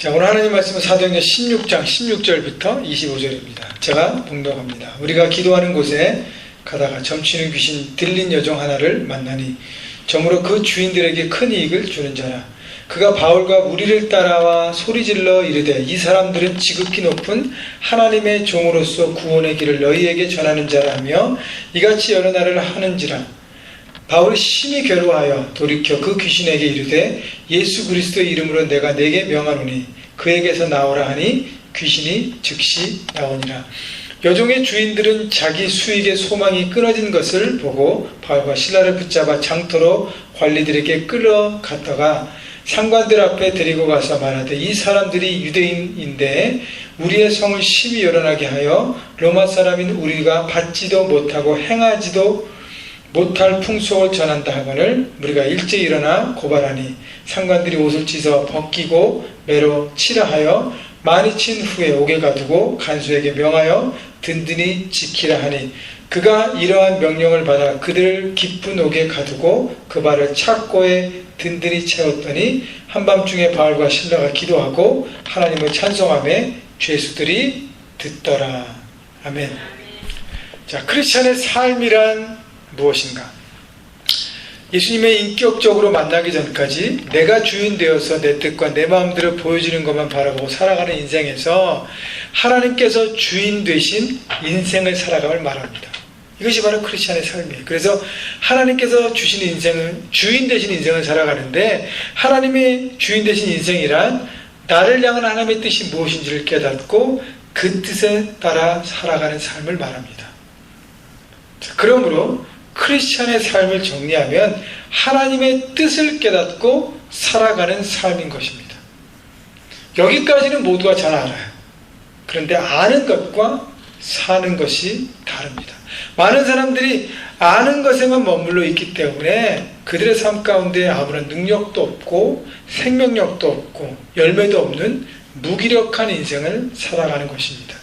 자, 오늘 하나님 말씀은 사도행전 16장 16절부터 25절입니다. 제가 봉독합니다. 우리가 기도하는 곳에 가다가 점치는 귀신 들린 여종 하나를 만나니 저무로 그 주인들에게 큰 이익을 주는 자라. 그가 바울과 무리를 따라와 소리질러 이르되 이 사람들은 지극히 높은 하나님의 종으로서 구원의 길을 너희에게 전하는 자라며 이같이 여러 날을 하는지라. 바울이 심히 괴로워하여 돌이켜 그 귀신에게 이르되 예수 그리스도의 이름으로 내가 네게 명하노니 그에게서 나오라 하니 귀신이 즉시 나오니라. 여종의 주인들은 자기 수익의 소망이 끊어진 것을 보고 바울과 실라를 붙잡아 장터로 관리들에게 끌어갔다가 상관들 앞에 데리고 가서 말하되 이 사람들이 유대인인데 우리의 성을 심히 요란하게 하여 로마 사람인 우리가 받지도 못하고 행하지도 못할 풍속을 전한다 하거늘 우리가 일제히 일어나 고발하니 상관들이 옷을 찢어 벗기고 매로 치라 하여 많이 친 후에 옥에 가두고 간수에게 명하여 든든히 지키라 하니 그가 이러한 명령을 받아 그들을 깊은 옥에 가두고 그 발을 착고에 든든히 채웠더니 한밤중에 바울과 실라가 기도하고 하나님을 찬송하며 죄수들이 듣더라. 아멘. 자, 크리스찬의 삶이란 무엇인가? 예수님의 인격적으로 만나기 전까지 내가 주인 되어서 내 뜻과 내 마음대로 보여지는 것만 바라보고 살아가는 인생에서 하나님께서 주인 되신 인생을 살아감을 말합니다. 이것이 바로 크리스찬의 삶이에요. 그래서 하나님께서 주신 인생은 주인 되신 인생을 살아가는데 하나님의 주인 되신 인생이란 나를 향한 하나님의 뜻이 무엇인지를 깨닫고 그 뜻에 따라 살아가는 삶을 말합니다. 그러므로 크리스찬의 삶을 정리하면 하나님의 뜻을 깨닫고 살아가는 삶인 것입니다. 여기까지는 모두가 잘 알아요. 그런데 아는 것과 사는 것이 다릅니다. 많은 사람들이 아는 것에만 머물러 있기 때문에 그들의 삶 가운데 아무런 능력도 없고 생명력도 없고 열매도 없는 무기력한 인생을 살아가는 것입니다.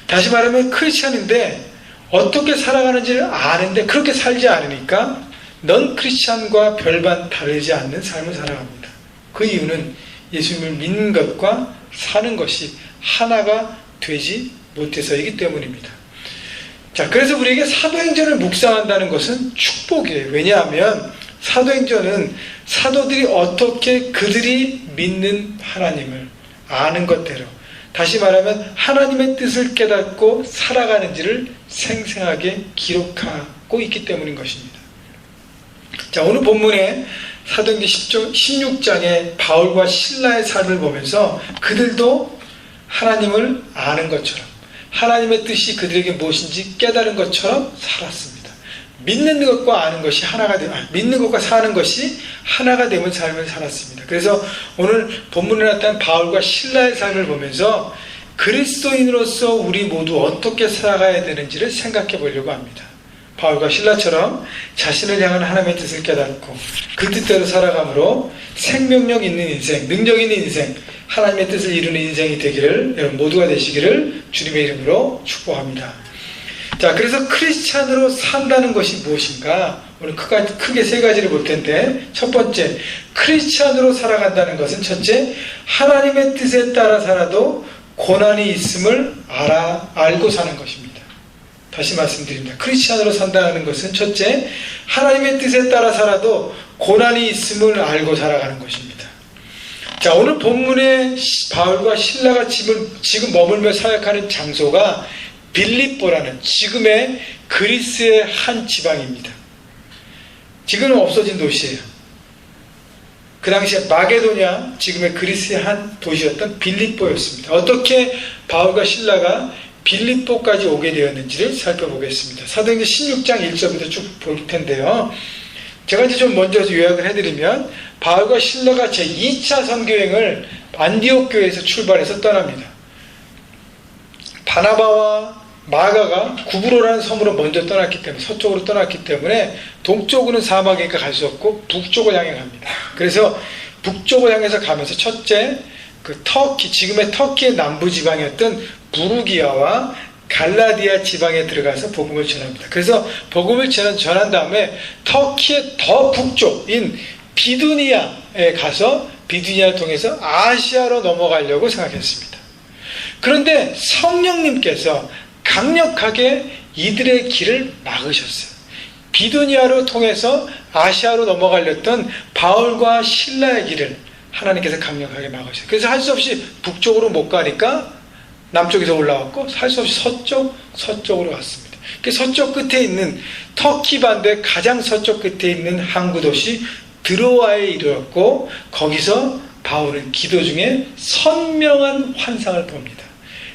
다시 말하면 크리스찬인데 어떻게 살아가는지를 아는데 그렇게 살지 않으니까 넌 크리스찬과 별반 다르지 않는 삶을 살아갑니다. 그 이유는 예수님을 믿는 것과 사는 것이 하나가 되지 못해서이기 때문입니다. 자, 그래서 우리에게 사도행전을 묵상한다는 것은 축복이에요. 왜냐하면 사도행전은 사도들이 어떻게 그들이 믿는 하나님을 아는 것대로 다시 말하면 하나님의 뜻을 깨닫고 살아가는지를 생생하게 기록하고 있기 때문인 것입니다. 자, 오늘 본문에 사도행전 16장의 바울과 실라의 삶을 보면서 그들도 하나님을 아는 것처럼 하나님의 뜻이 그들에게 무엇인지 깨달은 것처럼 살았습니다. 믿는 것과 아는 것이 하나가 믿는 것과 사는 것이 하나가 되는 삶을 살았습니다. 그래서 오늘 본문에 나타난 바울과 실라의 삶을 보면서 그리스도인으로서 우리 모두 어떻게 살아가야 되는지를 생각해 보려고 합니다. 바울과 실라처럼 자신을 향한 하나님의 뜻을 깨닫고 그 뜻대로 살아감으로 생명력 있는 인생, 능력 있는 인생, 하나님의 뜻을 이루는 인생이 되기를 여러분 모두가 되시기를 주님의 이름으로 축복합니다. 자, 그래서 크리스찬으로 산다는 것이 무엇인가? 오늘 크게 세 가지를 볼 텐데 첫 번째, 크리스찬으로 살아간다는 것은 첫째, 하나님의 뜻에 따라 살아도 고난이 있음을 알고 사는 것입니다. 다시 말씀드립니다. 크리스찬으로 산다는 것은 첫째, 하나님의 뜻에 따라 살아도 고난이 있음을 알고 살아가는 것입니다. 자, 오늘 본문에 바울과 실라가 지금 머물며 사역하는 장소가 빌립보라는 지금의 그리스의 한 지방입니다. 지금은 없어진 도시예요. 그 당시에 마게도냐, 지금의 그리스의 한 도시였던 빌립보였습니다. 어떻게 바울과 실라가 빌립보까지 오게 되었는지를 살펴보겠습니다. 사도행전 16장 1절부터 쭉 볼 텐데요. 제가 이제 좀 먼저 요약을 해드리면 바울과 실라가 제2차 선교행을 안디옥 교회에서 출발해서 떠납니다. 바나바와 마가가 구브로라는 섬으로 먼저 떠났기 때문에 서쪽으로 떠났기 때문에 동쪽으로는 사막이니까 갈 수 없고 북쪽을 향해 갑니다. 그래서 북쪽을 향해서 가면서 첫째 그 터키, 지금의 터키의 남부 지방이었던 부르기아와 갈라디아 지방에 들어가서 복음을 전합니다. 그래서 복음을 전한 다음에 터키의 더 북쪽인 비두니아에 가서 비두니아를 통해서 아시아로 넘어가려고 생각했습니다. 그런데 성령님께서 강력하게 이들의 길을 막으셨어요. 비두니아로 통해서 아시아로 넘어가려던 바울과 실라의 길을 하나님께서 강력하게 막으셨어요. 그래서 할 수 없이 북쪽으로 못 가니까 남쪽에서 올라왔고, 할 수 없이 서쪽으로 왔습니다. 그 서쪽 끝에 있는 터키 반도의 가장 서쪽 끝에 있는 항구 도시 드로아에 이르렀고, 거기서 바울은 기도 중에 선명한 환상을 봅니다.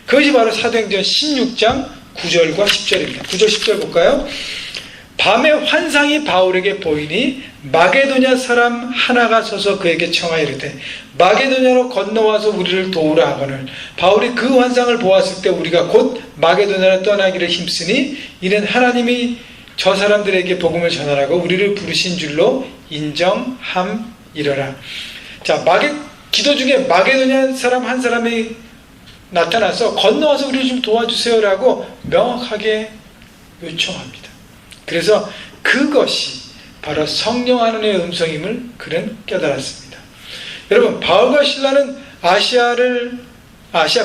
그것이 바로 사도행전 16장 9절과 10절입니다. 9절 10절 볼까요? 밤에 환상이 바울에게 보이니 마게도냐 사람 하나가 서서 그에게 청하여 이르되 마게도냐로 건너와서 우리를 도우라 하거늘 바울이 그 환상을 보았을 때 우리가 곧 마게도냐로 떠나기를 힘쓰니 이는 하나님이 저 사람들에게 복음을 전하라고 우리를 부르신 줄로 인정함이러라. 자, 기도 중에 마게도냐 사람 한 사람이 나타나서 건너와서 우리를 좀 도와주세요라고 명확하게 요청합니다. 그래서 그것이 바로 성령 하나님의 음성임을 그는 깨달았습니다. 여러분, 바울과 실라는 아시아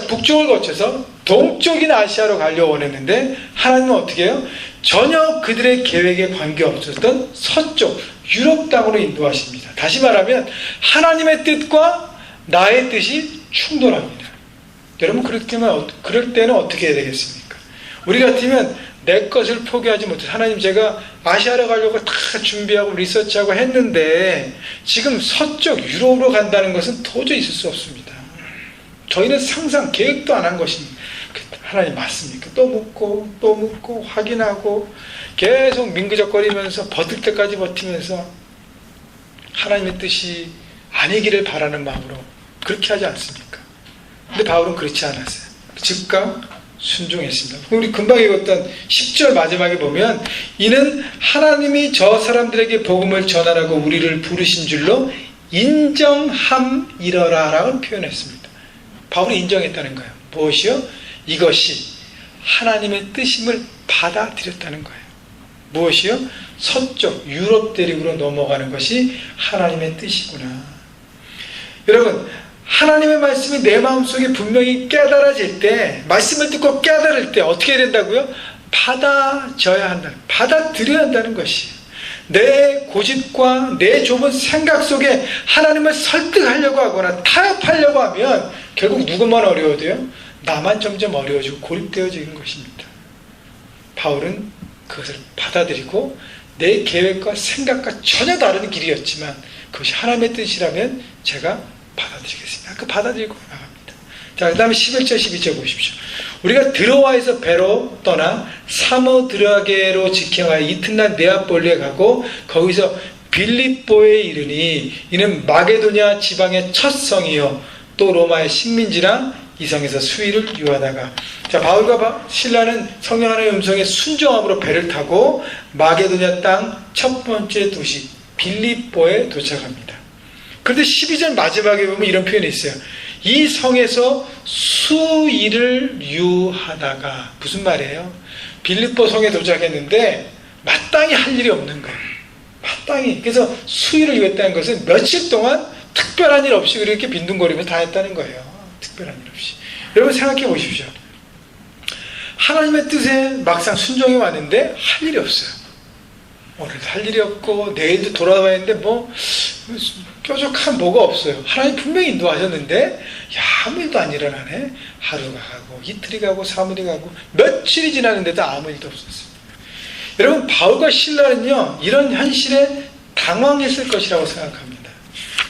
북쪽을 거쳐서 동쪽인 아시아로 가려고 원했는데 하나님은 어떻게 해요? 전혀 그들의 계획에 관계없었던 서쪽 유럽 땅으로 인도하십니다. 다시 말하면 하나님의 뜻과 나의 뜻이 충돌합니다. 여러분, 그럴 때는 어떻게 해야 되겠습니까? 우리 같으면 내 것을 포기하지 못해서 하나님, 제가 아시아로 가려고 다 준비하고 리서치하고 했는데 지금 서쪽 유럽으로 간다는 것은 도저히 있을 수 없습니다. 저희는 상상 계획도 안 한 것입니다. 하나님 맞습니까? 또 묻고 확인하고 계속 민그적거리면서 버틸 때까지 버티면서 하나님의 뜻이 아니기를 바라는 마음으로 그렇게 하지 않습니까? 근데 바울은 그렇지 않았어요. 즉각 순종했습니다. 우리 금방 읽었던 10절 마지막에 보면 이는 하나님이 저 사람들에게 복음을 전하라고 우리를 부르신 줄로 인정함이러라 라고 표현했습니다. 바울이 인정했다는 거예요. 무엇이요? 이것이 하나님의 뜻임을 받아들였다는 거예요. 무엇이요? 서쪽 유럽 대륙으로 넘어가는 것이 하나님의 뜻이구나. 여러분, 하나님의 말씀이 내 마음속에 분명히 깨달아질 때, 말씀을 듣고 깨달을 때 어떻게 해야 된다고요? 받아져야 한다. 받아들여야 한다는 것이에요. 내 고집과 내 좁은 생각 속에 하나님을 설득하려고 하거나 타협하려고 하면 결국 누구만 어려워져요? 나만 점점 어려워지고 고립되어지는 것입니다. 바울은 그것을 받아들이고 내 계획과 생각과 전혀 다른 길이었지만 그것이 하나님의 뜻이라면 제가 받아들이겠습니다. 그 받아들이고 나갑니다. 자, 그 다음에 11절 12절 보십시오. 우리가 드로아에서 배로 떠나 사모드라게로 직행하여 이튿날 네아폴리에 가고 거기서 빌립보에 이르니 이는 마게도냐 지방의 첫 성이요 또 로마의 식민지라 이 성에서 수일을 유하다가. 자, 바울과 실라는 성령 하나님의 음성에 순종함으로 배를 타고 마게도냐 땅 첫 번째 도시 빌립보에 도착합니다. 그런데 12절 마지막에 보면 이런 표현이 있어요. 이 성에서 수일을 유하다가. 무슨 말이에요? 빌립보 성에 도착했는데 마땅히 할 일이 없는 거예요. 마땅히. 그래서 수일을 유했다는 것은 며칠 동안 특별한 일 없이 이렇게 빈둥거리면서 다 했다는 거예요. 특별한 일 없이. 여러분 생각해 보십시오. 하나님의 뜻에 막상 순종해 왔는데 할 일이 없어요. 오늘도 할 일이 없고 내일도 돌아와야 했는데 뭐 뾰족한 뭐가 없어요. 하나님 분명히 인도하셨는데 아무 일도 안 일어나네. 하루가 가고 이틀이 가고 사흘이 가고 며칠이 지났는데도 아무 일도 없었어요. 여러분, 바울과 실라는요 이런 현실에 당황했을 것이라고 생각합니다.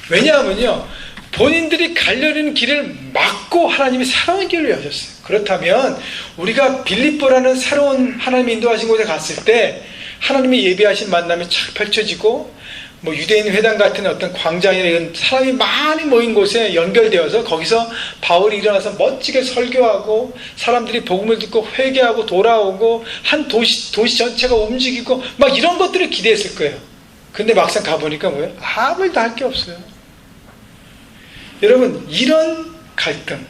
왜냐하면요 본인들이 가려는 길을 막고 하나님이 새로운 길을 여셨어요. 그렇다면 우리가 빌립보라는 새로운 하나님이 인도하신 곳에 갔을 때 하나님이 예비하신 만남이 착 펼쳐지고 뭐 유대인 회당 같은 어떤 광장이나 이런 사람이 많이 모인 곳에 연결되어서 거기서 바울이 일어나서 멋지게 설교하고 사람들이 복음을 듣고 회개하고 돌아오고 한 도시 전체가 움직이고 막 이런 것들을 기대했을 거예요. 근데 막상 가보니까 뭐예요? 아무 일도 할 게 없어요. 여러분, 이런 갈등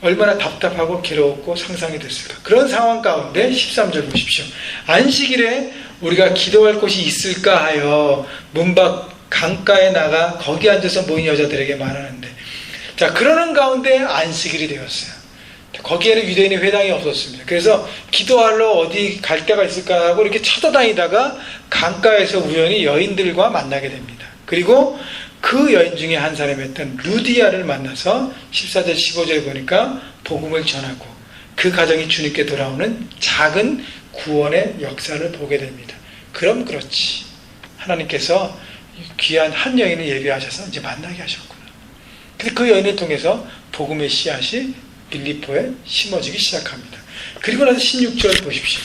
얼마나 답답하고 괴로웠고 상상이 됐을까. 그런 상황 가운데 13절 보십시오. 안식일에 우리가 기도할 곳이 있을까 하여 문 밖 강가에 나가 거기 앉아서 모인 여자들에게 말하는데, 자, 그러는 가운데 안식일이 되었어요. 거기에는 유대인의 회당이 없었습니다. 그래서 기도하러 어디 갈 데가 있을까 하고 이렇게 찾아다니다가 강가에서 우연히 여인들과 만나게 됩니다. 그리고 그 여인 중에 한 사람이었던 루디아를 만나서 14절 15절에 보니까 복음을 전하고 그 가정이 주님께 돌아오는 작은 구원의 역사를 보게 됩니다. 그럼 그렇지, 하나님께서 귀한 한 여인을 예비하셔서 이제 만나게 하셨구나. 근데 그 여인을 통해서 복음의 씨앗이 빌립보에 심어지기 시작합니다. 그리고 나서 16절 보십시오.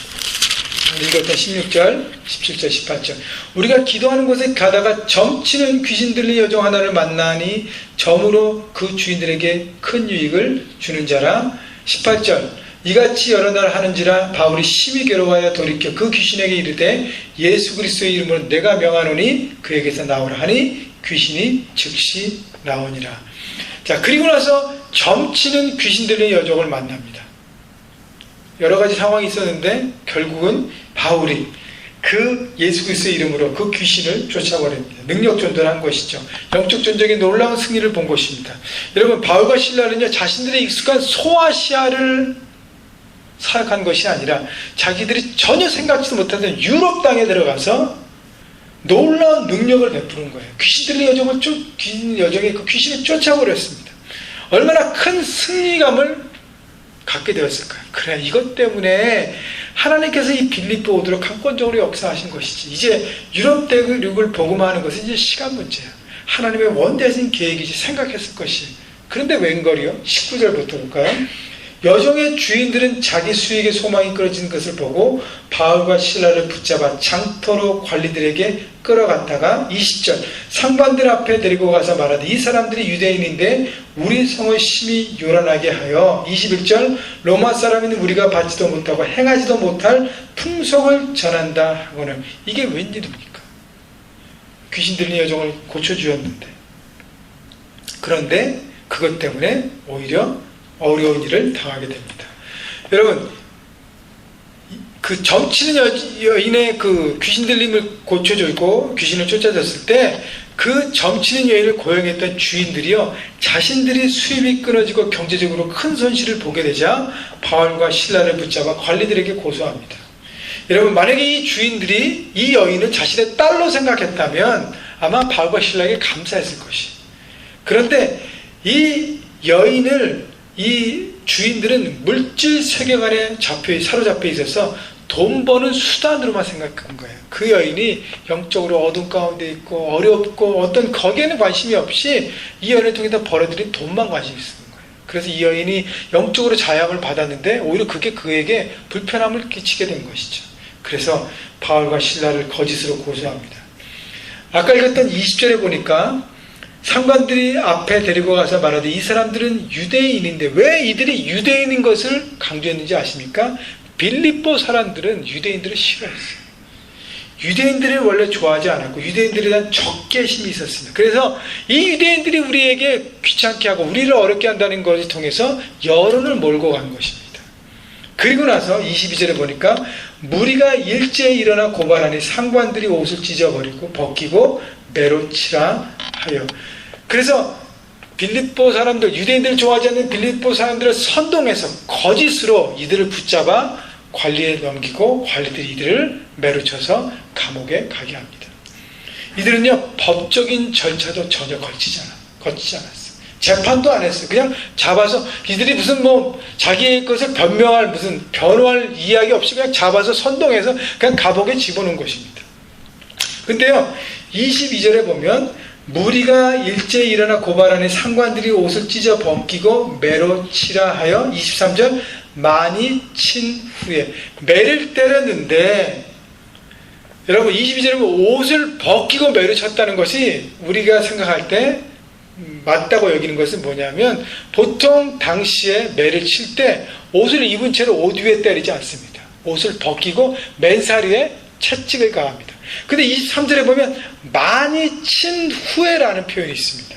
읽었던 16절, 17절, 18절. 우리가 기도하는 곳에 가다가 점치는 귀신 들린 여종 하나를 만나니 점으로 그 주인들에게 큰 유익을 주는 자라. 18절. 이같이 여러 날 하는지라 바울이 심히 괴로워하여 돌이켜 그 귀신에게 이르되 예수 그리스도의 이름으로 내가 명하노니 그에게서 나오라 하니 귀신이 즉시 나오니라. 자, 그리고 나서 점치는 귀신 들린 여종을 만납니다. 여러 가지 상황이 있었는데 결국은 바울이 그 예수 그리스도의 이름으로 그 귀신을 쫓아버립니다. 능력 전도를 한 것이죠. 영적 전쟁의 놀라운 승리를 본 것입니다. 여러분, 바울과 실라는요, 자신들의 익숙한 소아시아를 사역한 것이 아니라 자기들이 전혀 생각지도 못하던 유럽 땅에 들어가서 놀라운 능력을 베푸는 거예요. 귀신 들린 여종의 그 귀신을 쫓아버렸습니다. 얼마나 큰 승리감을 갖게 되었을까요? 그래, 이것 때문에 하나님께서 이 빌립보 오도록 강권적으로 역사하신 것이지. 이제 유럽 대륙을 복음화하는 것은 이제 시간 문제야. 하나님의 원대하신 계획이지 생각했을 것이. 그런데 웬걸이요? 19절부터 볼까요? 여종의 주인들은 자기 수익의 소망이 끊어진 것을 보고 바울과 실라를 붙잡아 장터로 관리들에게 끌어갔다가 20절 상관들 앞에 데리고 가서 말하되 이 사람들이 유대인인데 우리 성을 심히 요란하게 하여 21절 로마 사람인 우리가 받지도 못하고 행하지도 못할 풍속을 전한다 하고는 이게 웬일입니까? 귀신 들린 여종을 고쳐주었는데, 그런데 그것 때문에 오히려 어려운 일을 당하게 됩니다. 여러분, 그 점치는 여인의 그 귀신 들림을 고쳐주고 귀신을 쫓아줬을 때 그 점치는 여인을 고용했던 주인들이요, 자신들이 수입이 끊어지고 경제적으로 큰 손실을 보게 되자 바울과 실라를 붙잡아 관리들에게 고소합니다. 여러분, 만약에 이 주인들이 이 여인을 자신의 딸로 생각했다면 아마 바울과 실라에게 감사했을 것이. 그런데 이 여인을 이 주인들은 물질 세계관에 사로잡혀 있어서 돈 버는 수단으로만 생각한 거예요. 그 여인이 영적으로 어둠 가운데 있고 어렵고 어떤 거기에는 관심이 없이 이 여인을 통해서 벌어들인 돈만 관심이 있는 거예요. 그래서 이 여인이 영적으로 자양을 받았는데 오히려 그게 그에게 불편함을 끼치게 된 것이죠. 그래서 바울과 실라를 거짓으로 고소합니다. 아까 읽었던 20절에 보니까 상관들이 앞에 데리고 가서 말하되 이 사람들은 유대인인데, 왜 이들이 유대인인 것을 강조했는지 아십니까? 빌립보 사람들은 유대인들을 싫어했어요. 유대인들을 원래 좋아하지 않았고 유대인들에 대한 적개심이 있었습니다. 그래서 이 유대인들이 우리에게 귀찮게 하고 우리를 어렵게 한다는 것을 통해서 여론을 몰고 간 것입니다. 그리고 나서 22절에 보니까 무리가 일제에 일어나 고발하니 상관들이 옷을 찢어버리고 벗기고 매로 치라 하여. 그래서 빌립보 사람들, 유대인들을 좋아하지 않는 빌립보 사람들을 선동해서 거짓으로 이들을 붙잡아 관리에 넘기고 관리들이 이들을 매로 쳐서 감옥에 가게 합니다. 이들은요, 법적인 절차도 전혀 거치지 않았어요. 재판도 안 했어요. 그냥 잡아서 이들이 무슨 자기의 것을 변명할 무슨 변호할 이야기 없이 그냥 잡아서 선동해서 그냥 감옥에 집어넣은 것입니다. 근데요, 22절에 보면 무리가 일제에 일어나 고발하니 상관들이 옷을 찢어 벗기고 매로 치라 하여 23절 많이 친 후에 매를 때렸는데, 여러분 22절에 보면 옷을 벗기고 매를 쳤다는 것이 우리가 생각할 때 맞다고 여기는 것은 뭐냐면, 보통 당시에 매를 칠 때 옷을 입은 채로 옷 위에 때리지 않습니다. 옷을 벗기고 맨사리에 채찍을 가합니다. 근데 23절에 보면 많이 친 후에라는 표현이 있습니다.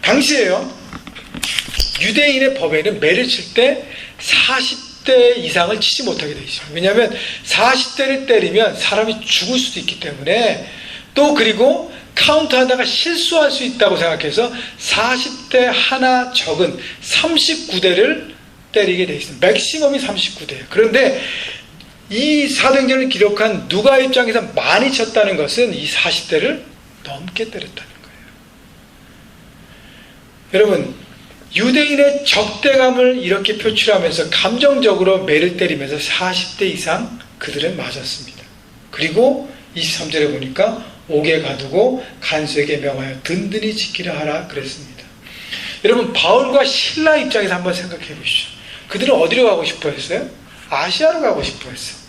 당시에요, 유대인의 법에는 매를 칠 때 40대 이상을 치지 못하게 되어 있어요. 왜냐하면 40대를 때리면 사람이 죽을 수도 있기 때문에, 또 그리고 카운트하다가 실수할 수 있다고 생각해서 40대 하나 적은 39대를 때리게 돼 있습니다. 맥시멈이 39대예요. 그런데 이 사도행전을 기록한 누가 입장에서 많이 쳤다는 것은 이 40대를 넘게 때렸다는 거예요. 여러분, 유대인의 적대감을 이렇게 표출하면서 감정적으로 매를 때리면서 40대 이상 그들을 맞았습니다. 그리고 23절에 보니까 옥에 가두고 간수에게 명하여 든든히 지키라 하라 그랬습니다. 여러분, 바울과 실라 입장에서 한번 생각해 보시죠. 그들은 어디로 가고 싶어 했어요? 아시아로 가고 싶어 했어요.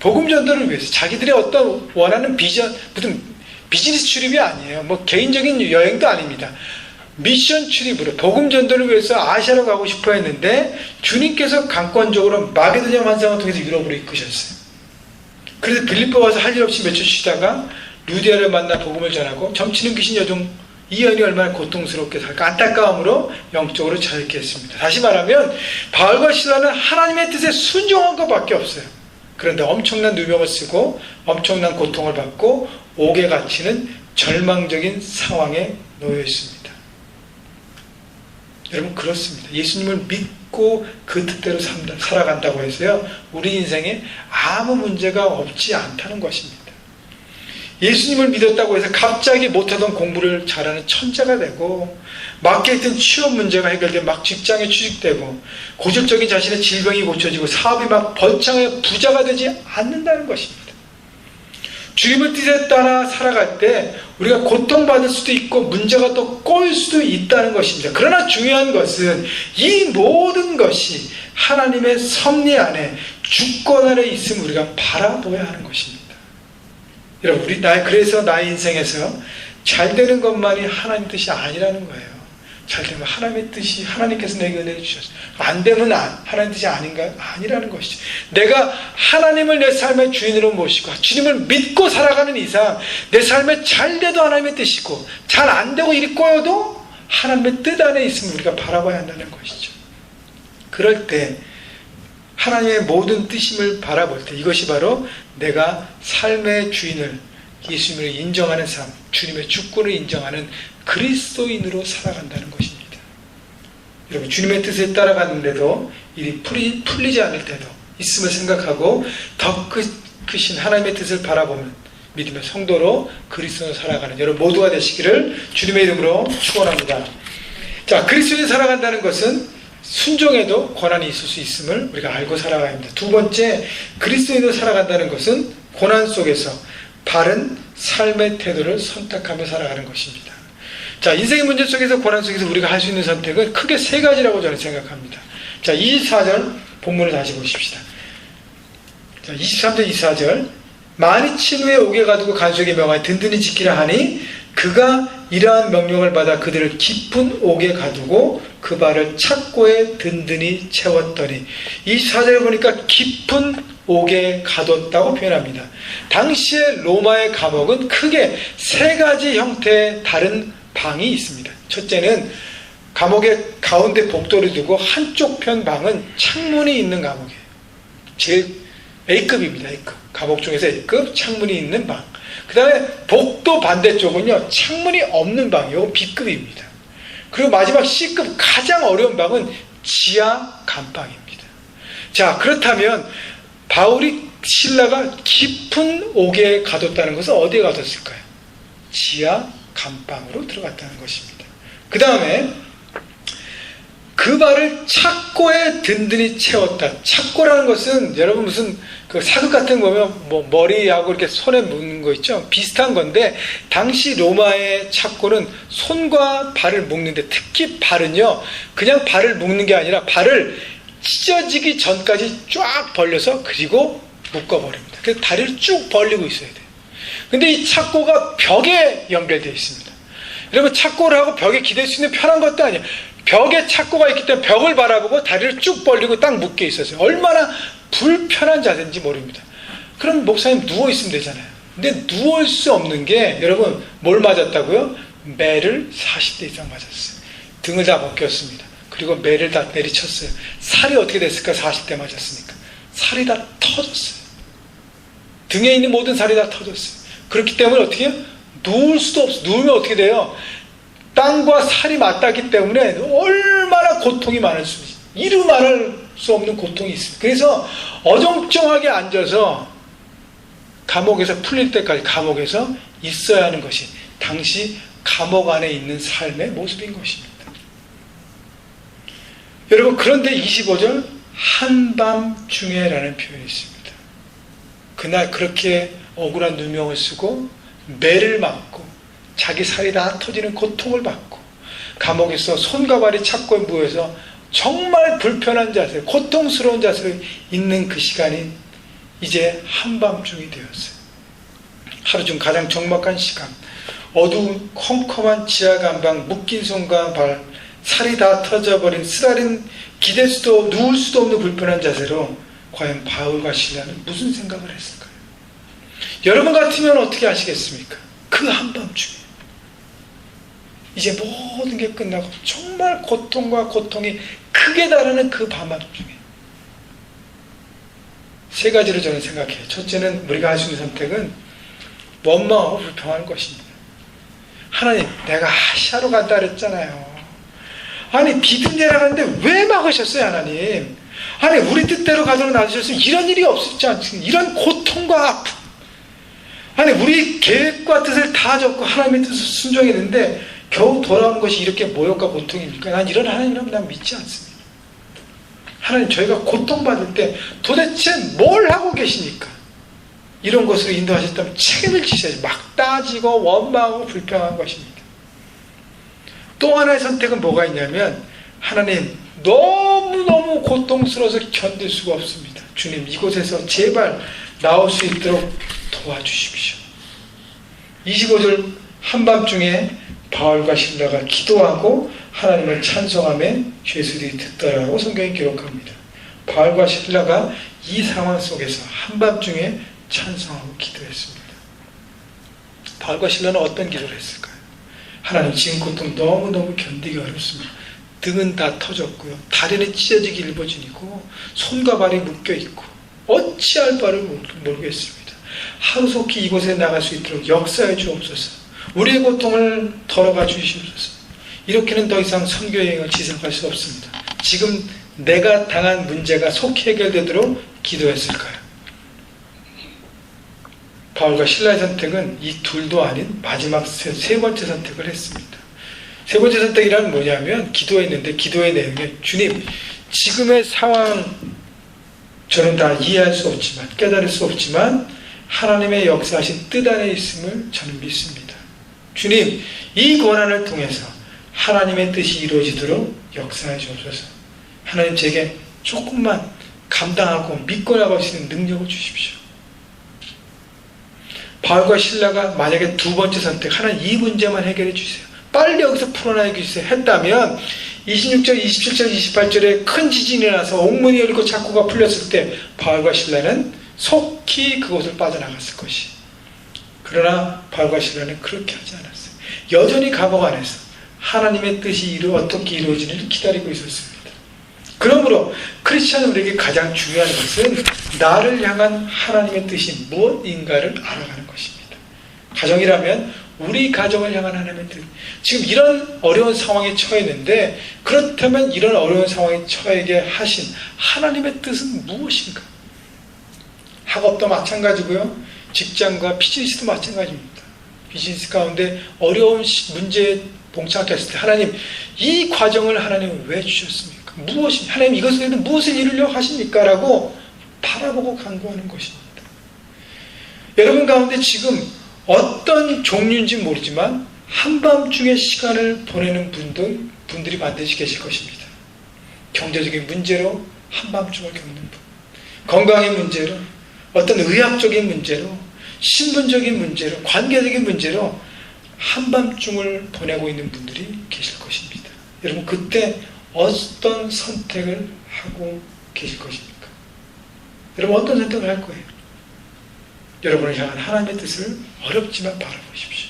복음 전도를 위해서 자기들의 어떤 원하는 비전, 무슨 비즈니스 출입이 아니에요. 뭐 개인적인 여행도 아닙니다. 미션 출입으로 복음 전도를 위해서 아시아로 가고 싶어 했는데 주님께서 강권적으로 마게도냐 환상을 통해서 유럽으로 이끄셨어요. 그래서 빌립보 와서 할 일 없이 며칠 쉬다가 루디아를 만나 복음을 전하고 점치는 귀신 여종 이연이 얼마나 고통스럽게 살까 안타까움으로 영적으로 자유케 했습니다. 다시 말하면 바울과 실라는 하나님의 뜻에 순종한 것밖에 없어요. 그런데 엄청난 누명을 쓰고 엄청난 고통을 받고 옥에 갇히는 절망적인 상황에 놓여 있습니다. 여러분, 그렇습니다. 예수님을 믿고 그 뜻대로 살아간다고 해서요, 우리 인생에 아무 문제가 없지 않다는 것입니다. 예수님을 믿었다고 해서 갑자기 못하던 공부를 잘하는 천재가 되고, 마케팅 취업 문제가 해결되면 막 직장에 취직되고, 고질적인 자신의 질병이 고쳐지고 사업이 막 번창하여 부자가 되지 않는다는 것입니다. 주님의 뜻에 따라 살아갈 때 우리가 고통받을 수도 있고 문제가 또 꼬일 수도 있다는 것입니다. 그러나 중요한 것은 이 모든 것이 하나님의 섭리 안에 주권 아래 있음을 우리가 바라보아야 하는 것입니다. 여러분, 그래서 나의 인생에서 잘 되는 것만이 하나님 뜻이 아니라는 거예요. 잘 되면 하나님의 뜻이, 하나님께서 내게 은혜를 주셨어요. 안 되면 하나님 뜻이 아니라는 것이죠. 내가 하나님을 내 삶의 주인으로 모시고 주님을 믿고 살아가는 이상 내 삶에 잘 돼도 하나님의 뜻이고 잘 안 되고 일이 꼬여도 하나님의 뜻 안에 있음을 우리가 바라봐야 한다는 것이죠. 그럴 때 하나님의 모든 뜻임을 바라볼 때 이것이 바로 내가 삶의 주인을 예수님을 인정하는 삶, 주님의 주권을 인정하는 그리스도인으로 살아간다는 것입니다. 여러분, 주님의 뜻에 따라가는데도 일이 풀리지 않을 때도 있음을 생각하고 더 크신 하나님의 뜻을 바라보는 믿음의 성도로 그리스도인으로 살아가는 여러분 모두가 되시기를 주님의 이름으로 축원합니다. 자, 그리스도인으로 살아간다는 것은 순종에도 권한이 있을 수 있음을 우리가 알고 살아가야 합니다. 두 번째, 그리스도인으로 살아간다는 것은 고난 속에서 바른 삶의 태도를 선택하며 살아가는 것입니다. 자, 인생의 문제 속에서 고난 속에서 우리가 할 수 있는 선택은 크게 세 가지라고 저는 생각합니다. 자, 24절 본문을 다시 보십시다. 자, 23절 24절 만일 친 후에 옥에 가두고 간수에게 명하여 든든히 지키라 하니 그가 이러한 명령을 받아 그들을 깊은 옥에 가두고 그 발을 착고에 든든히 채웠더니 이 사절에 보니까 깊은 옥에 가뒀다고 표현합니다. 당시에 로마의 감옥은 크게 세 가지 형태의 다른 방이 있습니다. 첫째는 감옥의 가운데 복도를 두고 한쪽 편 방은 창문이 있는 감옥이에요. 제일 A급입니다. A급. 감옥 중에서 A급, 창문이 있는 방. 그 다음에 복도 반대쪽은요, 창문이 없는 방이요, B급입니다. 그리고 마지막 C급 가장 어려운 방은 지하 감방입니다. 자, 그렇다면 바울이 실라가 깊은 옥에 가뒀다는 것은 어디에 가뒀을까요? 지하 감방으로 들어갔다는 것입니다. 그 다음에 그 발을 착고에 든든히 채웠다. 착고라는 것은 여러분 무슨 그 사극 같은 거 보면 뭐 머리하고 이렇게 손에 묶는 거 있죠? 비슷한 건데 당시 로마의 착고는 손과 발을 묶는데 특히 발은요, 그냥 발을 묶는 게 아니라 발을 찢어지기 전까지 쫙 벌려서 그리고 묶어버립니다. 그래서 다리를 쭉 벌리고 있어야 돼요. 근데 이 착고가 벽에 연결되어 있습니다. 여러분, 착고를 하고 벽에 기댈 수 있는 편한 것도 아니에요. 벽에 착고가 있기 때문에 벽을 바라보고 다리를 쭉 벌리고 딱 묶여 있었어요. 얼마나 불편한 자세인지 모릅니다. 그럼 목사님 누워있으면 되잖아요. 근데 누울 수 없는 게 여러분 뭘 맞았다고요? 매를 40대 이상 맞았어요. 등을 다 벗겼습니다. 그리고 매를 다 내리쳤어요. 살이 어떻게 됐을까? 40대 맞았으니까. 살이 다 터졌어요. 등에 있는 모든 살이 다 터졌어요. 그렇기 때문에 어떻게 해요? 누울 수도 없어. 누우면 어떻게 돼요? 땅과 살이 맞닿기 때문에 얼마나 고통이 많을 수 있어요. 이루 말할 수 없는 고통이 있습니다. 그래서 어정쩡하게 앉아서 감옥에서 풀릴 때까지 감옥에서 있어야 하는 것이 당시 감옥 안에 있는 삶의 모습인 것입니다. 여러분, 그런데 25절 한밤중에라는 표현이 있습니다. 그날 그렇게 억울한 누명을 쓰고 매를 맞고 자기 살이 다 터지는 고통을 받고 감옥에서 손과 발이 착고에 모여서 정말 불편한 자세, 고통스러운 자세로 있는 그 시간이 이제 한밤중이 되었어요. 하루 중 가장 적막한 시간, 어두운 컴컴한 지하 감방, 묶인 손과 발, 살이 다 터져버린 쓰라린 기댈 수도 누울 수도 없는 불편한 자세로 과연 바울과 실라는 무슨 생각을 했을까요? 여러분 같으면 어떻게 하시겠습니까? 그 한밤중에 이제 모든 게 끝나고 정말 고통과 고통이 크게 다르는 그 밤중에 세 가지로 저는 생각해요. 첫째는 우리가 할 수 있는 선택은 원망하고 불평하는 것입니다. 하나님, 내가 아시아로 간다 그랬잖아요. 아니, 비든 내려가는데 왜 막으셨어요, 하나님? 아니, 우리 뜻대로 가도록 놔주셨으면 이런 일이 없었지 않습니까? 이런 고통과 아픔. 아니, 우리 계획과 뜻을 다 적고 하나님의 뜻을 순종했는데 겨우 돌아오는 것이 이렇게 모욕과 고통입니까? 난 이런 하나님이라고 난 믿지 않습니다. 하나님, 저희가 고통받을 때 도대체 뭘 하고 계십니까? 이런 것으로 인도하셨다면 책임을 지셔야지. 막 따지고 원망하고 불평한 것입니다. 또 하나의 선택은 뭐가 있냐면, 하나님, 너무너무 고통스러워서 견딜 수가 없습니다. 주님, 이곳에서 제발 나올 수 있도록 도와주십시오. 25절 한밤중에 바울과 실라가 기도하고 하나님을 찬송하며 죄수들이 듣더라고 성경이 기록합니다. 바울과 실라가 이 상황 속에서 한밤중에 찬송하고 기도했습니다. 바울과 실라는 어떤 기도를 했을까요? 하나님, 지금 고통 너무너무 견디기 어렵습니다. 등은 다 터졌고요, 다리는 찢어지기 일보진이고 손과 발이 묶여있고 어찌할 바를 모르겠습니다. 하루속히 이곳에 나갈 수 있도록 역사해 주옵소서. 우리의 고통을 덜어가 주시옵소서. 이렇게는 더 이상 선교 여행을 지속할 수 없습니다. 지금 내가 당한 문제가 속히 해결되도록 기도했을까요? 바울과 실라의 선택은 이 둘도 아닌 마지막 세 번째 선택을 했습니다. 세 번째 선택이란 뭐냐면, 기도했는데 기도의 내용에 주님, 지금의 상황 저는 다 이해할 수 없지만, 깨달을 수 없지만 하나님의 역사하신 뜻 안에 있음을 저는 믿습니다. 주님, 이 고난을 통해서 하나님의 뜻이 이루어지도록 역사해 주옵소서. 하나님, 제게 조금만 감당하고 믿고 나갈 수 있는 능력을 주십시오. 바울과 실라가 만약에 두 번째 선택, 하나님 이 문제만 해결해 주세요, 빨리 여기서 풀어나게 주세요 했다면 26절, 27절, 28절에 큰 지진이 나서 옥문이 열리고 창고가 풀렸을 때 바울과 실라는 속히 그곳을 빠져나갔을 것이. 그러나 바울과 실라는 그렇게 하지 않았어요. 여전히 감옥 안에서 하나님의 뜻이 어떻게 이루어지는지 기다리고 있었습니다. 그러므로 크리스찬 우리에게 가장 중요한 것은 나를 향한 하나님의 뜻이 무엇인가를 알아가는 것입니다. 가정이라면 우리 가정을 향한 하나님의 뜻. 지금 이런 어려운 상황에 처했는데, 그렇다면 이런 어려운 상황에 처하게 하신 하나님의 뜻은 무엇인가? 학업도 마찬가지고요, 직장과 비즈니스도 마찬가지입니다. 비즈니스 가운데 어려운 문제에 봉착했을 때 하나님, 이 과정을 하나님은 왜 주셨습니까? 무엇이, 하나님 이것을 무엇을 이루려고 하십니까? 라고 바라보고 간구하는 것입니다. 여러분 가운데 지금 어떤 종류인지 모르지만 한밤중에 시간을 보내는 분들이 반드시 계실 것입니다. 경제적인 문제로 한밤중을 겪는 분, 건강의 문제로, 어떤 의학적인 문제로, 신분적인 문제로, 관계적인 문제로 한밤중을 보내고 있는 분들이 계실 것입니다. 여러분, 그때 어떤 선택을 하고 계실 것입니까? 여러분, 어떤 선택을 할 거예요? 여러분을 향한 하나님의 뜻을 어렵지만 바라보십시오.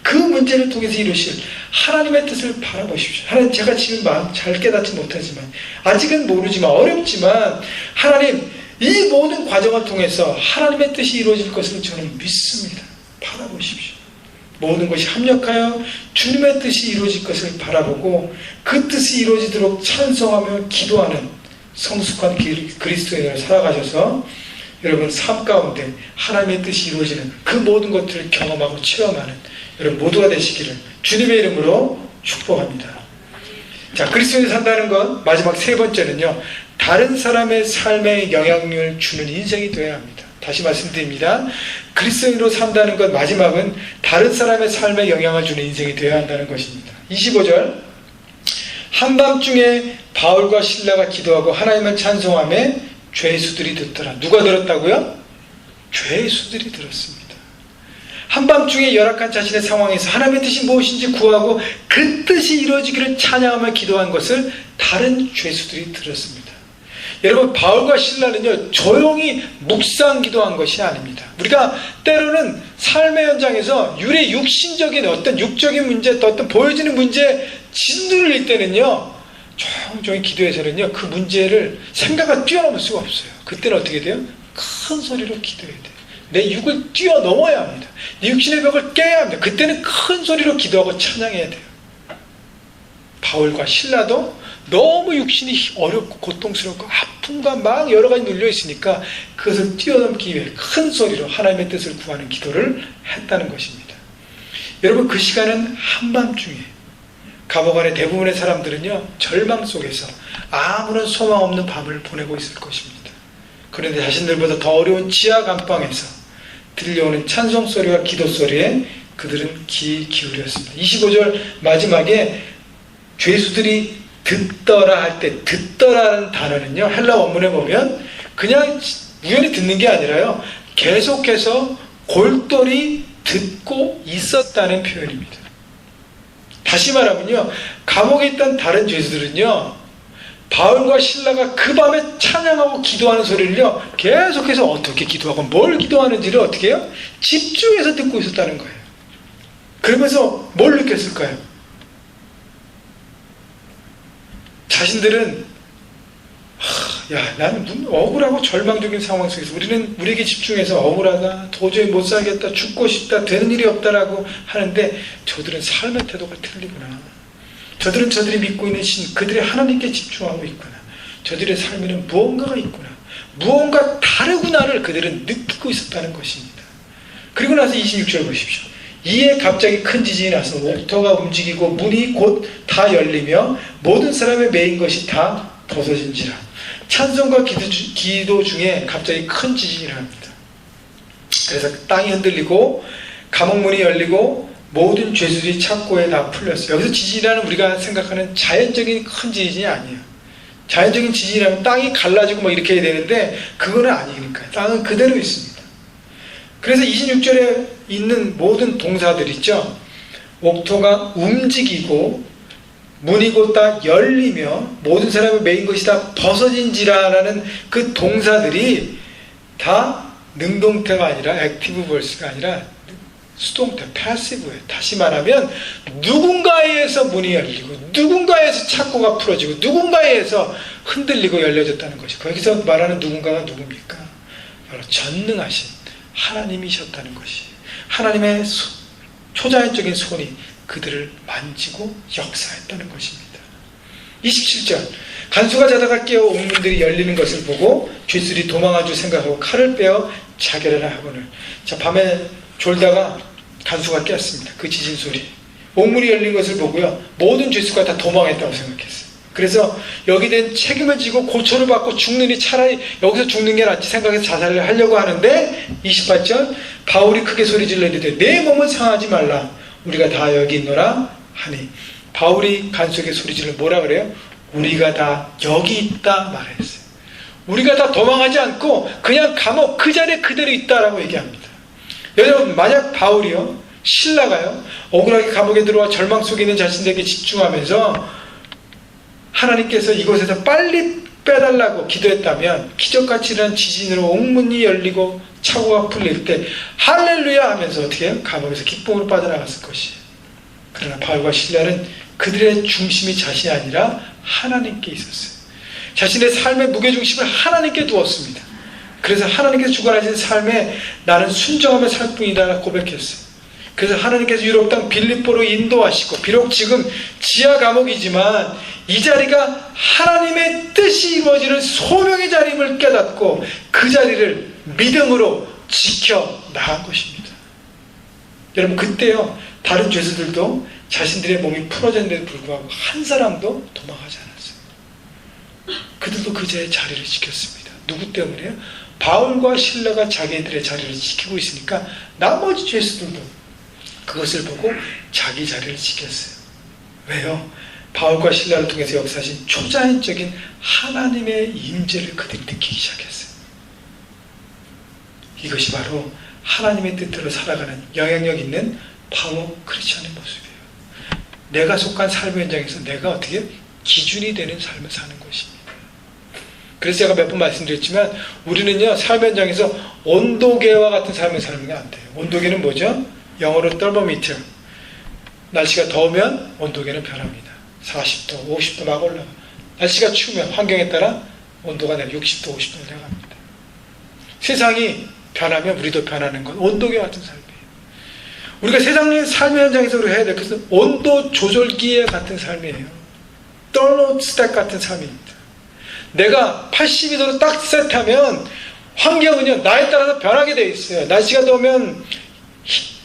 그 문제를 통해서 이루실 하나님의 뜻을 바라보십시오. 하나님, 제가 지금 마음 잘 깨닫지 못하지만, 아직은 모르지만, 어렵지만 하나님, 이 모든 과정을 통해서 하나님의 뜻이 이루어질 것을 저는 믿습니다. 바라보십시오. 모든 것이 합력하여 주님의 뜻이 이루어질 것을 바라보고 그 뜻이 이루어지도록 찬송하며 기도하는 성숙한 그리스도인으로 살아가셔서 여러분 삶 가운데 하나님의 뜻이 이루어지는 그 모든 것들을 경험하고 체험하는 여러분 모두가 되시기를 주님의 이름으로 축복합니다. 자, 그리스도인이 산다는 것 마지막 세 번째는요, 다른 사람의 삶에 영향력을 주는 인생이 되어야 합니다. 다시 말씀드립니다. 그리스도인으로 산다는 것 마지막은 다른 사람의 삶에 영향을 주는 인생이 되어야 한다는 것입니다. 25절, 한밤중에 바울과 실라가 기도하고 하나님을 찬송하며 죄수들이 듣더라. 누가 들었다고요? 죄수들이 들었습니다. 한밤중에 열악한 자신의 상황에서 하나님의 뜻이 무엇인지 구하고 그 뜻이 이루어지기를 찬양하며 기도한 것을 다른 죄수들이 들었습니다. 여러분, 바울과 실라는요, 조용히 묵상 기도한 것이 아닙니다. 우리가 때로는 삶의 현장에서 유래 육신적인 어떤 육적인 문제, 어떤 보여지는 문제에 진두를 일 때는요, 조용히 기도해서는요, 그 문제를 생각을 뛰어넘을 수가 없어요. 그때는 어떻게 돼요? 큰 소리로 기도해야 돼요. 내 육을 뛰어넘어야 합니다. 내 육신의 벽을 깨야 합니다. 그때는 큰 소리로 기도하고 찬양해야 돼요. 바울과 실라도 너무 육신이 어렵고 고통스럽고 아픔과 막 여러 가지 눌려 있으니까 그것을 뛰어넘기 위해 큰 소리로 하나님의 뜻을 구하는 기도를 했다는 것입니다. 여러분, 그 시간은 한밤중에 감옥 안에 대부분의 사람들은요, 절망 속에서 아무런 소망 없는 밤을 보내고 있을 것입니다. 그런데 자신들보다 더 어려운 지하 감방에서 들려오는 찬송 소리와 기도 소리에 그들은 귀 기울였습니다. 25절 마지막에 죄수들이 듣더라 할 때, 듣더라는 단어는요, 헬라 원문에 보면 그냥 우연히 듣는 게 아니라요, 계속해서 골똘히 듣고 있었다는 표현입니다. 다시 말하면요, 감옥에 있던 다른 죄수들은요, 바울과 실라가 그 밤에 찬양하고 기도하는 소리를요, 계속해서 어떻게 기도하고 뭘 기도하는지를 어떻게 해요? 집중해서 듣고 있었다는 거예요. 그러면서 뭘 느꼈을까요? 자신들은 나는 억울하고 절망적인 상황 속에서 우리에게 집중해서 억울하다, 도저히 못 살겠다, 죽고 싶다, 되는 일이 없다라고 하는데 저들은 삶의 태도가 틀리구나. 저들은 저들이 믿고 있는 신, 그들의 하나님께 집중하고 있구나. 저들의 삶에는 무언가가 있구나. 무언가 다르구나를 그들은 느끼고 있었다는 것입니다. 그리고 나서 26절 보십시오. 이에 갑자기 큰 지진이 나서 옥토가 움직이고 문이 곧 다 열리며 모든 사람의 메인 것이 다 벗어진지라. 찬송과 기도 중에 갑자기 큰 지진이 일어납니다. 그래서 땅이 흔들리고 감옥문이 열리고 모든 죄수들이 창고에 다 풀렸어요. 여기서 지진이라는 우리가 생각하는 자연적인 큰 지진이 아니에요. 자연적인 지진이라면 땅이 갈라지고 막 이렇게 해야 되는데 그거는 아니니까요. 땅은 그대로 있습니다. 그래서 26절에 있는 모든 동사들 있죠. 옥토가 움직이고 문이 곧 다 열리며 모든 사람의 메인 것이 다 벗어진지라라는 그 동사들이 다 능동태가 아니라 액티브 벌스가 아니라 수동태, 패시브예요. 다시 말하면 누군가에 의해서 문이 열리고 누군가에 의해서 창고가 풀어지고 누군가에 의해서 흔들리고 열려졌다는 것이, 거기서 말하는 누군가가 누굽니까? 바로 전능하신 하나님이셨다는 것이, 하나님의 초자연적인 손이 그들을 만지고 역사했다는 것입니다. 27절, 간수가 자다가 깨어 옥문들이 열리는 것을 보고 죄수들이 도망한 줄 생각하고 칼을 빼어 자결하라 하거늘. 자, 밤에 졸다가 간수가 깼습니다. 그 지진 소리, 옥문이 열린 것을 보고요, 모든 죄수가 다 도망했다고 생각했어요. 그래서 여기 된 책임을 지고 고초를 받고 죽느니 차라리 여기서 죽는 게 낫지 생각해서 자살을 하려고 하는데, 28절, 바울이 크게 소리질러 이르되 내 몸은 상하지 말라, 우리가 다 여기 있노라 하니. 바울이 간수에게 소리질러 뭐라 그래요? 우리가 다 여기 있다 말했어요. 우리가 다 도망하지 않고 그냥 감옥 그 자리에 그대로 있다라고 얘기합니다. 여러분, 만약 바울이요, 실라가요, 억울하게 감옥에 들어와 절망 속에 있는 자신에게 집중하면서 하나님께서 이곳에서 빨리 빼달라고 기도했다면 기적같이 일어난 지진으로 옥문이 열리고 창고가 풀릴 때 할렐루야 하면서 어떻게 해요? 감옥에서 기쁨으로 빠져나갔을 것이에요. 그러나 바울과 실라는 그들의 중심이 자신이 아니라 하나님께 있었어요. 자신의 삶의 무게중심을 하나님께 두었습니다. 그래서 하나님께서 주관하신 삶에 나는 순종하며 살 뿐이다 고백했어요. 그래서 하나님께서 유럽 땅 빌립보로 인도하시고, 비록 지금 지하 감옥이지만 이 자리가 하나님의 뜻이 이루어지는 소명의 자리임을 깨닫고 그 자리를 믿음으로 지켜 나간 것입니다. 여러분, 그때요, 다른 죄수들도 자신들의 몸이 풀어졌는데도 불구하고 한 사람도 도망하지 않았어요. 그들도 그 자리를 지켰습니다. 누구 때문에요? 바울과 실라가 자기들의 자리를 지키고 있으니까 나머지 죄수들도 그것을 보고 자기 자리를 지켰어요. 왜요? 바울과 실라를 통해서 역사하신 초자연적인 하나님의 임재를 그들이 느끼기 시작했어요. 이것이 바로 하나님의 뜻대로 살아가는 영향력 있는 바로 크리스천의 모습이에요. 내가 속한 삶의 현장에서 내가 어떻게 기준이 되는 삶을 사는 것입니다. 그래서 제가 몇 번 말씀드렸지만 우리는요, 삶의 현장에서 온도계와 같은 삶을 사는 게 안 돼요. 온도계는 뭐죠? 영어로 thermometer. 날씨가 더우면 온도계는 변합니다. 40도, 50도 막 올라가. 날씨가 추우면 환경에 따라 온도가 내려 60도, 50도 내려갑니다. 세상이 변하면 우리도 변하는 건 온도계 같은 삶이에요. 우리가 세상의 삶의 현장에서 우리가 해야 될 것은 온도 조절기에 같은 삶이에요. thermostat 같은 삶입니다. 내가 82도로 딱 세트하면 환경은요, 나에 따라서 변하게 되어 있어요. 날씨가 더우면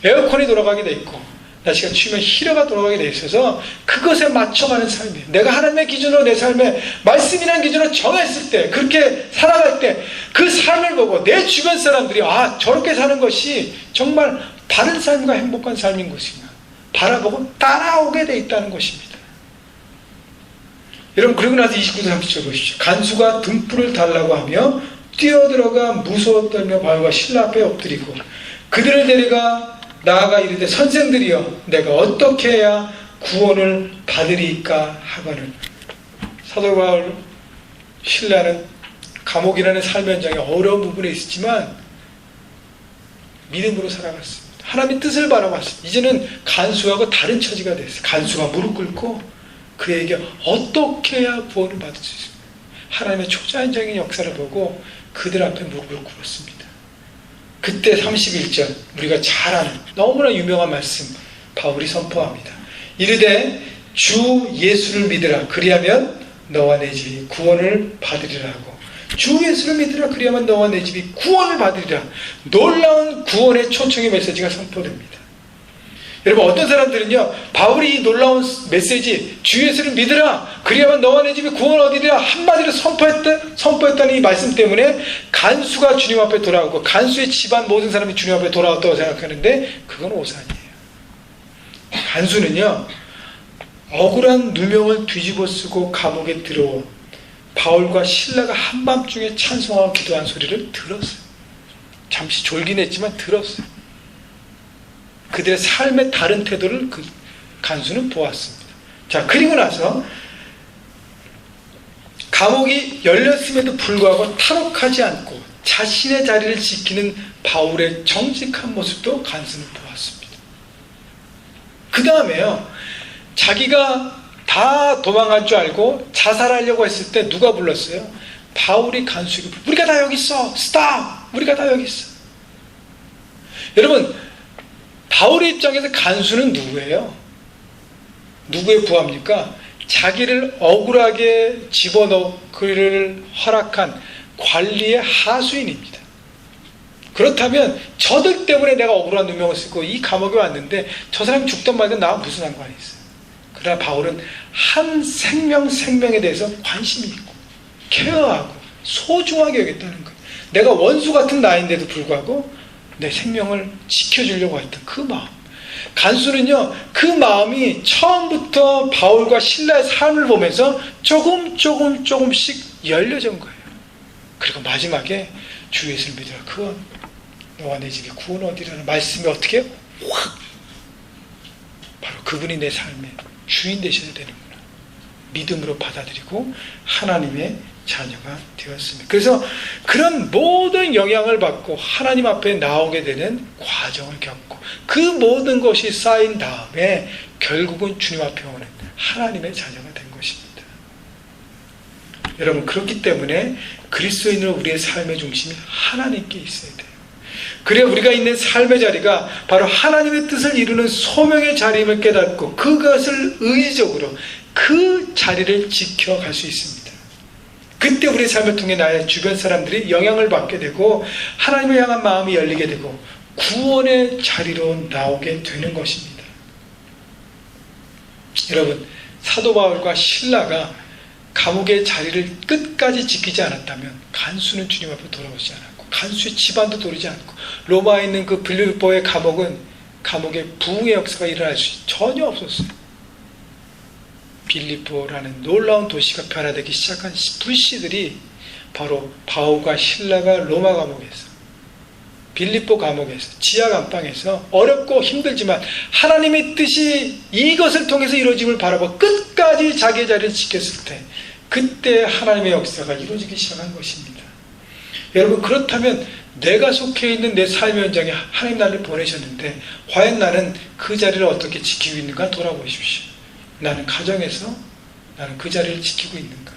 에어컨이 돌아가게 되어 있고, 날씨가 추우면 히터가 돌아가게 되어 있어서 그것에 맞춰가는 삶이에요. 내가 하나님의 기준으로 내 삶에 말씀이라는 기준으로 정했을 때, 그렇게 살아갈 때 그 삶을 보고 내 주변 사람들이 저렇게 사는 것이 정말 바른 삶과 행복한 삶인 것이구나 바라보고 따라오게 되어 있다는 것입니다. 여러분, 그러고 나서 29절 30절 보십시오. 간수가 등불을 달라고 하며 뛰어들어가 무서워 떨며 바울과 실라 앞에 엎드리고 그들을 데려가 나아가 이르되 선생들이여 내가 어떻게 해야 구원을 받으리까 하거늘. 사도 바울 실라는 감옥이라는 삶의 현장에 어려운 부분에 있었지만 믿음으로 살아갔습니다. 하나님의 뜻을 바라봤습니다. 이제는 간수하고 다른 처지가 됐어요. 간수가 무릎 꿇고 그에게 어떻게 해야 구원을 받을 수 있습니까? 하나님의 초자연적인 역사를 보고 그들 앞에 무릎을 꿇었습니다. 그때 31절 우리가 잘 아는 너무나 유명한 말씀 바울이 선포합니다. 이르되 주 예수를 믿으라 그리하면 너와 내 집이 구원을 받으리라 하고, 주 예수를 믿으라 그리하면 너와 내 집이 구원을 받으리라. 놀라운 구원의 초청의 메시지가 선포됩니다. 여러분, 어떤 사람들은요, 바울이 이 놀라운 메시지 주 예수를 믿으라 그리하면 너와 내 집이 구원을 얻으리라 한마디로 선포했다는 이 말씀 때문에 간수가 주님 앞에 돌아오고 간수의 집안 모든 사람이 주님 앞에 돌아왔다고 생각하는데 그건 오산이에요. 간수는요, 억울한 누명을 뒤집어 쓰고 감옥에 들어온 바울과 실라가 한밤중에 찬송하고 기도한 소리를 들었어요. 잠시 졸긴 했지만 들었어요. 그들의 삶의 다른 태도를 그 간수는 보았습니다. 자, 그리고 나서 감옥이 열렸음에도 불구하고 탈옥하지 않고 자신의 자리를 지키는 바울의 정직한 모습도 간수는 보았습니다. 그 다음에요, 자기가 다 도망갈 줄 알고 자살하려고 했을 때 누가 불렀어요? 바울이 간수에게 우리가 다 여기 있어. 스탑! 우리가 다 여기 있어. 여러분, 바울의 입장에서 간수는 누구예요? 누구의 부하입니까? 자기를 억울하게 집어넣기를 허락한 관리의 하수인입니다. 그렇다면 저들 때문에 내가 억울한 누명을 쓰고 이 감옥에 왔는데 저 사람이 죽던 말든 나와 무슨 상관이 있어요? 그러나 바울은 한 생명에 대해서 관심이 있고 케어하고 소중하게 여겼다는 거예요. 내가 원수 같은 나인데도 불구하고 내 생명을 지켜주려고 했던 그 마음. 간수는요, 그 마음이 처음부터 바울과 실라의 삶을 보면서 조금씩 열려진 거예요. 그리고 마지막에 주 예수를 믿으라 그건 너와 내 집이 구원 얻으리라는 말씀이 어떻게 확 바로 그분이 내 삶의 주인 되셔야 되는구나 믿음으로 받아들이고 하나님의 자녀가 되었습니다. 그래서 그런 모든 영향을 받고 하나님 앞에 나오게 되는 과정을 겪고 그 모든 것이 쌓인 다음에 결국은 주님 앞에 오는 하나님의 자녀가 된 것입니다. 여러분, 그렇기 때문에 그리스도인으로 우리의 삶의 중심이 하나님께 있어야 돼요. 그래 우리가 있는 삶의 자리가 바로 하나님의 뜻을 이루는 소명의 자리임을 깨닫고 그것을 의지적으로 그 자리를 지켜갈 수 있습니다. 그때 우리의 삶을 통해 나의 주변 사람들이 영향을 받게 되고 하나님을 향한 마음이 열리게 되고 구원의 자리로 나오게 되는 것입니다. 여러분, 사도 바울과 실라가 감옥의 자리를 끝까지 지키지 않았다면 간수는 주님 앞으로 돌아오지 않았고 간수의 집안도 돌이지 않고 로마에 있는 그 빌립보의 감옥은 감옥의 부흥의 역사가 일어날 수 전혀 없었어요. 빌립보라는 놀라운 도시가 변화되기 시작한 불씨들이 바로 바울과 실라가 로마 감옥에서 빌립보 감옥에서 지하 감방에서 어렵고 힘들지만 하나님의 뜻이 이것을 통해서 이루어짐을 바라보고 끝까지 자기의 자리를 지켰을 때 그때 하나님의 역사가 이루어지기 시작한 것입니다. 여러분, 그렇다면 내가 속해 있는 내 삶의 현장에 하나님 나를 보내셨는데 과연 나는 그 자리를 어떻게 지키고 있는가 돌아보십시오. 나는 가정에서 나는 그 자리를 지키고 있는가?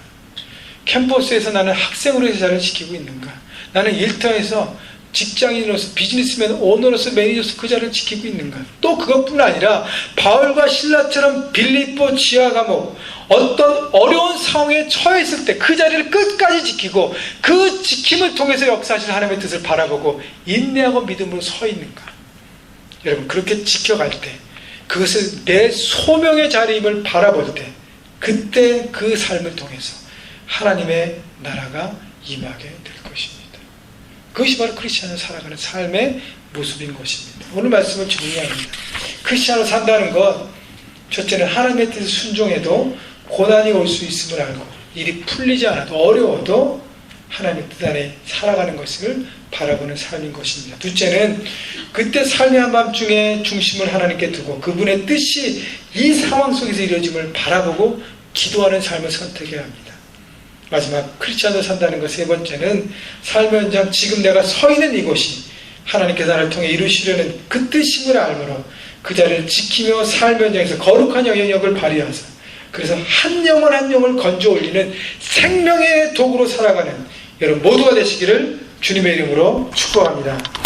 캠퍼스에서 나는 학생으로서 자리를 지키고 있는가? 나는 일터에서 직장인으로서 비즈니스맨, 오너로서 매니저로서 그 자리를 지키고 있는가? 또 그것뿐 아니라 바울과 실라처럼 빌립보 지하 감옥 어떤 어려운 상황에 처했을 때 그 자리를 끝까지 지키고 그 지킴을 통해서 역사하신 하나님의 뜻을 바라보고 인내하고 믿음으로 서 있는가? 여러분, 그렇게 지켜갈 때 그것을 내 소명의 자리임을 바라볼 때 그때 그 삶을 통해서 하나님의 나라가 임하게 될 것입니다. 그것이 바로 크리스찬으로 살아가는 삶의 모습인 것입니다. 오늘 말씀을 정리합니다. 크리스찬으로 산다는 것, 첫째는 하나님의 뜻에 순종해도 고난이 올 수 있음을 알고 일이 풀리지 않아도 어려워도 하나님의 뜻 안에 살아가는 것을 바라보는 삶인 것입니다. 둘째는 그때 삶의 한밤중에 중심을 하나님께 두고 그분의 뜻이 이 상황 속에서 이루어짐을 바라보고 기도하는 삶을 선택해야 합니다. 마지막 크리스찬으로 산다는 것 세 번째는 삶의 현장 지금 내가 서 있는 이곳이 하나님께서 나를 통해 이루시려는 그 뜻임을 알므로 그 자리를 지키며 삶의 현장에서 거룩한 영향력을 발휘하사 그래서 한 영혼 한 영을 건져 올리는 생명의 도구로 살아가는 여러분 모두가 되시기를 주님의 이름으로 축복합니다.